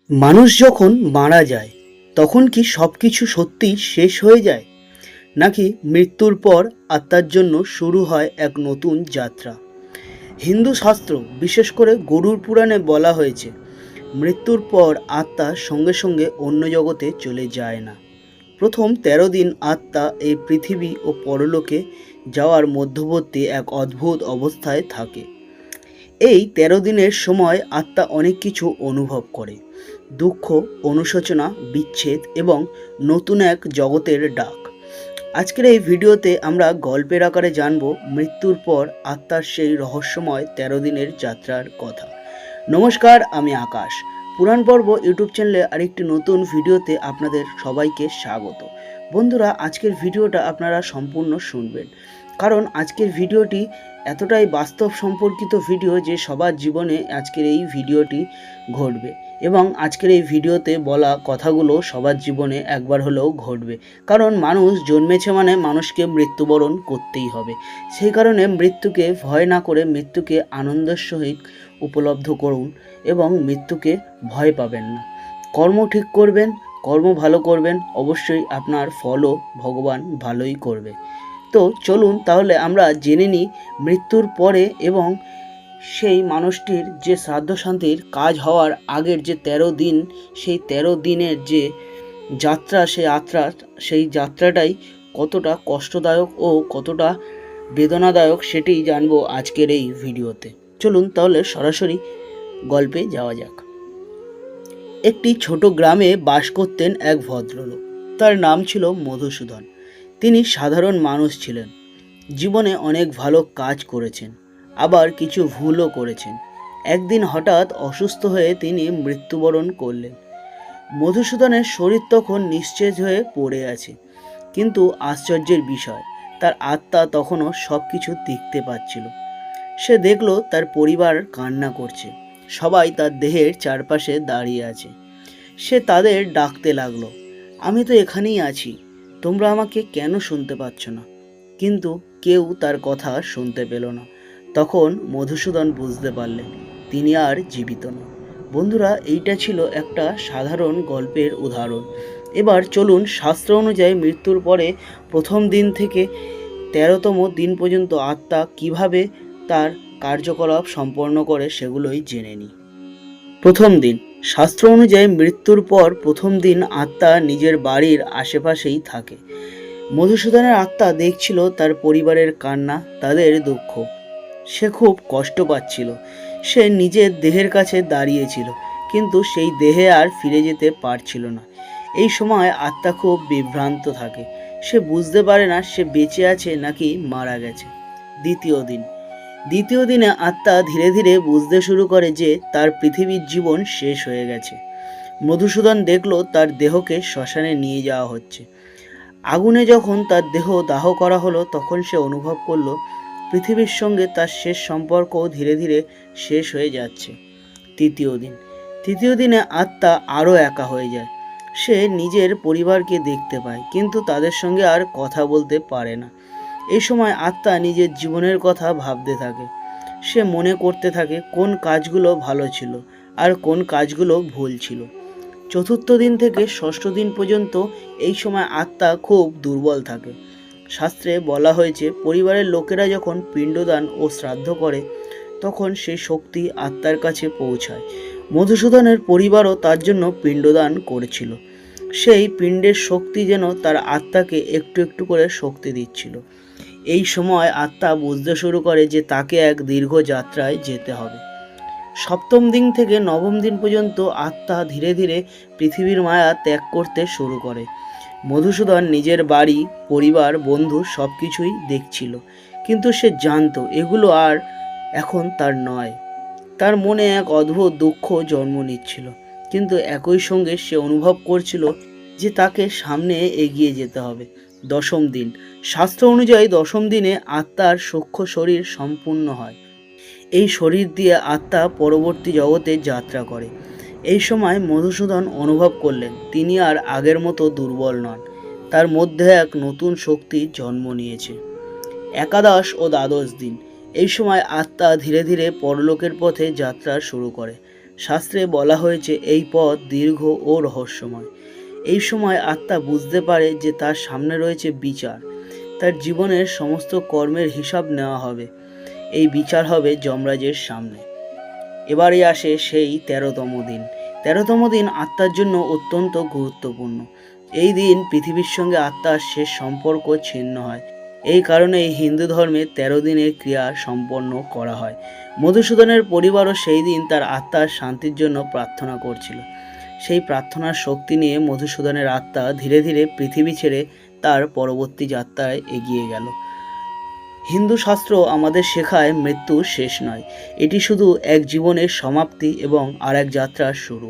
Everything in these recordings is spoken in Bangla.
মানুষ যখন মারা যায় তখন কি সব কিছু সত্যিই শেষ হয়ে যায়, নাকি মৃত্যুর পর আত্মার জন্য শুরু হয় এক নতুন যাত্রা? হিন্দু শাস্ত্র, বিশেষ করে গরুড় পুরাণে বলা হয়েছে, মৃত্যুর পর আত্মা সঙ্গে সঙ্গে অন্য জগতে চলে যায় না। প্রথম ১৩ দিন আত্মা এই পৃথিবী ও পরলোকে যাওয়ার মধ্যবর্তী এক অদ্ভুত অবস্থায় থাকে। এই ১৩ দিনের সময় আত্মা অনেক কিছু অনুভব করে: দুঃখ, অনুশোচনা, বিচ্ছেদ এবং নতুন এক জগতের ডাক। আজকের এই ভিডিওতে আমরা গল্পের আকারে জানব মৃত্যুর পর আত্মার সেই রহস্যময় ১৩ দিনের যাত্রার কথা। নমস্কার, আমি আকাশ। পুরাণ পর্ব ইউটিউব চ্যানেলে আরেকটি নতুন ভিডিওতে আপনাদের সবাইকে স্বাগত। বন্ধুরা, আজকের ভিডিওটা আপনারা সম্পূর্ণ শুনবেন, কারণ আজকের ভিডিওটি এতটাই বাস্তব সম্পর্কিত ভিডিও যে সবার জীবনে আজকের এই ভিডিওটি ঘটবে, এবং আজকের এই ভিডিওতে বলা কথাগুলো সবার জীবনে একবার হলেও ঘটবে। কারণ মানুষ জন্মেছে মানে মানুষকে মৃত্যুবরণ করতেই হবে। সেই কারণে মৃত্যুকে ভয় না করে মৃত্যুকে আনন্দের সহিত উপলব্ধ করুন এবং মৃত্যুকে ভয় পাবেন না। কর্ম ঠিক করবেন, কর্ম ভালো করবেন, অবশ্যই আপনার ফলও ভগবান ভালোই করবে। তো চলুন তাহলে আমরা জেনে নিই মৃত্যুর পরে এবং সেই মানুষটির যে শ্রাদ্ধ শান্তির কাজ হওয়ার আগের যে ১৩ দিন, সেই ১৩ দিনের যে যাত্রা, সেই যাত্রাটাই কতটা কষ্টদায়ক ও কতটা বেদনাদায়ক সেটিই জানবো আজকের এই ভিডিওতে। চলুন তাহলে সরাসরি গল্পে যাওয়া যাক। একটি ছোট গ্রামে বাস করতেন এক ভদ্রলোক। তার নাম ছিল মধুসূদন। তিনি সাধারণ মানুষ ছিলেন। জীবনে অনেক ভালো কাজ করেছেন, আবার কিছু ভুলও করেছেন। একদিন হঠাৎ অসুস্থ হয়ে তিনি মৃত্যুবরণ করলেন। মধুসূদনের শরীর তখন নিস্তেজ হয়ে পড়ে আছে, কিন্তু আশ্চর্যের বিষয়, তার আত্মা তখনও সব কিছু দেখতে পাচ্ছিল। সে দেখল তার পরিবার কান্না করছে, সবাই তার দেহের চারপাশে দাঁড়িয়ে আছে। সে তাদের ডাকতে লাগলো, আমি তো এখানেই আছি, তোমরা আমাকে কেন শুনতে পাচ্ছ না? কিন্তু কেউ তার কথা শুনতে পেল না। তখন মধুসূদন বুঝতে পারলেন তিনি আর জীবিত নন। বন্ধুরা, এইটা ছিল একটা সাধারণ গল্পের উদাহরণ। এবার চলুন শাস্ত্র অনুযায়ী মৃত্যুর পরে প্রথম দিন থেকে ১৩তম দিন পর্যন্ত আত্মা কিভাবে তার কার্যকলাপ সম্পন্ন করে সেগুলোই জেনে নিই। প্রথম দিন। শাস্ত্র অনুযায়ী মৃত্যুর পর প্রথম দিন আত্মা নিজের বাড়ির আশেপাশেই থাকে। মধুসূদনের আত্মা দেখছিল তার পরিবারের কান্না, তাদের দুঃখ। সে খুব কষ্ট পাচ্ছিল। সে নিজের দেহের কাছে দাঁড়িয়েছিল, কিন্তু সেই দেহে আর ফিরে যেতে পারছিল না। এই সময় আত্মা খুব বিভ্রান্ত থাকে। সে বুঝতে পারে না সে বেঁচে আছে নাকি মারা গেছে। দ্বিতীয় দিনে আত্মা ধীরে ধীরে বুঝতে শুরু করে যে তার পৃথিবীর জীবন শেষ হয়ে গেছে। মধুসূদন দেখল তার দেহকে শ্মশানে নিয়ে যাওয়া হচ্ছে। আগুনে যখন তার দেহ দাহ করা হলো, তখন সে অনুভব করলো পৃথিবীর সঙ্গে তার শেষ সম্পর্ক ধীরে ধীরে শেষ হয়ে যাচ্ছে। তৃতীয় দিনে আত্মা আরও একা হয়ে যায়। সে নিজের পরিবারকে দেখতে পায়, কিন্তু তাদের সঙ্গে আর কথা বলতে পারে না। এই সময় আত্মা নিজের জীবনের কথা ভাবতে থাকে। সে মনে করতে থাকে কোন কাজগুলো ভালো ছিল আর কোন কাজগুলো ভুল ছিল। চতুর্থ দিন থেকে ষষ্ঠ দিন পর্যন্ত এই সময় আত্মা খুব দুর্বল থাকে। শাস্ত্রে বলা হয়েছে, পরিবারের লোকেরা যখন পিণ্ডদান ও শ্রাদ্ধ করে তখন সেই শক্তি আত্মার কাছে পৌঁছায়। মধুসূদনের পরিবারও তার জন্য পিণ্ডদান করেছিল। সেই পিণ্ডের শক্তি যেন তার আত্মাকে একটু একটু করে শক্তি দিচ্ছিল। এই সময় আত্মা বুঝতে শুরু করে যে তাকে এক দীর্ঘ যাত্রায় যেতে হবে। সপ্তম দিন থেকে নবম দিন পর্যন্ত আত্মা ধীরে ধীরে পৃথিবীর মায়া ত্যাগ করতে শুরু করে। মধুসূদন নিজের বাড়ি, পরিবার, বন্ধু সব কিছুই দেখছিল, কিন্তু সে জানতো এগুলো আর এখন তার নয়। তার মনে এক অদ্ভুত দুঃখ জন্ম নিচ্ছিল, কিন্তু একই সঙ্গে সে অনুভব করছিল যে তাকে সামনে এগিয়ে যেতে হবে। দশম দিন। শাস্ত্র অনুযায়ী দশম দিনে আত্মার সূক্ষ্ম শরীর সম্পূর্ণ হয়। এই শরীর দিয়ে আত্মা পরবর্তী জগতে যাত্রা করে। এই সময় মধুসূদন অনুভব করলেন তিনি আর আগের মতো দুর্বল নন। তার মধ্যে এক নতুন শক্তি জন্ম নিয়েছে। একাদশ ও দ্বাদশ দিন। এই সময় আত্মা ধীরে ধীরে পরলোকের পথে যাত্রা শুরু করে। শাস্ত্রে বলা হয়েছে এই পথ দীর্ঘ ও রহস্যময়। এই সময় আত্মা বুঝতে পারে যে তার সামনে রয়েছে বিচার। তার জীবনের সমস্ত কর্মের হিসাব নেওয়া হবে। এই বিচার হবে যমরাজের সামনে। এবারে আসে সেই 13তম দিন। 13তম দিন আত্মার জন্য অত্যন্ত গুরুত্বপূর্ণ। এই দিন পৃথিবীর সঙ্গে আত্মার শেষ সম্পর্ক ছিন্ন হয়। এই কারণেই হিন্দু ধর্মে 13 দিনের ক্রিয়া সম্পন্ন করা হয়। মধুসূদনের পরিবারও সেই দিন তার আত্মার শান্তির জন্য প্রার্থনা করছিল। সেই প্রার্থনার শক্তি নিয়ে মধুসূদনের আত্মা ধীরে ধীরে পৃথিবী ছেড়ে তার পরবর্তী যাত্রায় এগিয়ে গেল। হিন্দু শাস্ত্র আমাদের শেখায় মৃত্যু শেষ নয়, এটি শুধু এক জীবনের সমাপ্তি এবং আর এক যাত্রার শুরু।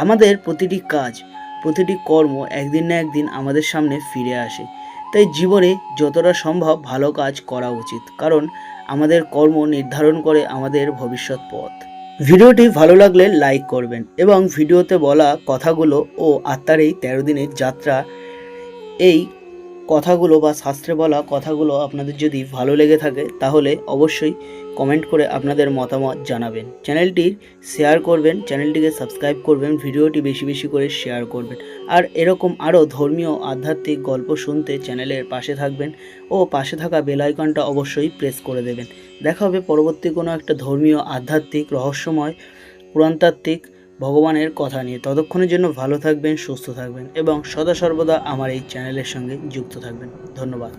আমাদের প্রতিটি কাজ, প্রতিটি কর্ম একদিন না একদিন আমাদের সামনে ফিরে আসে। তাই জীবনে যতটা সম্ভব ভালো কাজ করা উচিত, কারণ আমাদের কর্ম নির্ধারণ করে আমাদের ভবিষ্যৎ পথ। ভিডিওটি ভালো লাগলে লাইক করবেন এবং ভিডিওতে বলা কথাগুলো ও আত্মার এই 13 দিনের যাত্রা, এই কথাগুলো বা শাস্ত্রে বলা কথাগুলো আপনাদের যদি ভালো লেগে থাকে তাহলে অবশ্যই কমেন্ট করে আপনাদের মতামত জানাবেন। চ্যানেলটি শেয়ার করবেন, চ্যানেলটিকে সাবস্ক্রাইব করবেন, ভিডিওটি বেশি বেশি করে শেয়ার করবেন। আর এরকম আরও ধর্মীয় আধ্যাত্মিক গল্প শুনতে চ্যানেলের পাশে থাকবেন ও পাশে থাকা বেল আইকনটা অবশ্যই প্রেস করে দেবেন। দেখা হবে পরবর্তী কোনো একটা ধর্মীয় আধ্যাত্মিক রহস্যময় পুরাণতাত্ত্বিক ভগবানের কথা নিয়ে। ততক্ষণের জন্য ভালো থাকবেন, সুস্থ থাকবেন এবং সদা সর্বদা আমার এই চ্যানেলের সঙ্গে যুক্ত থাকবেন। ধন্যবাদ।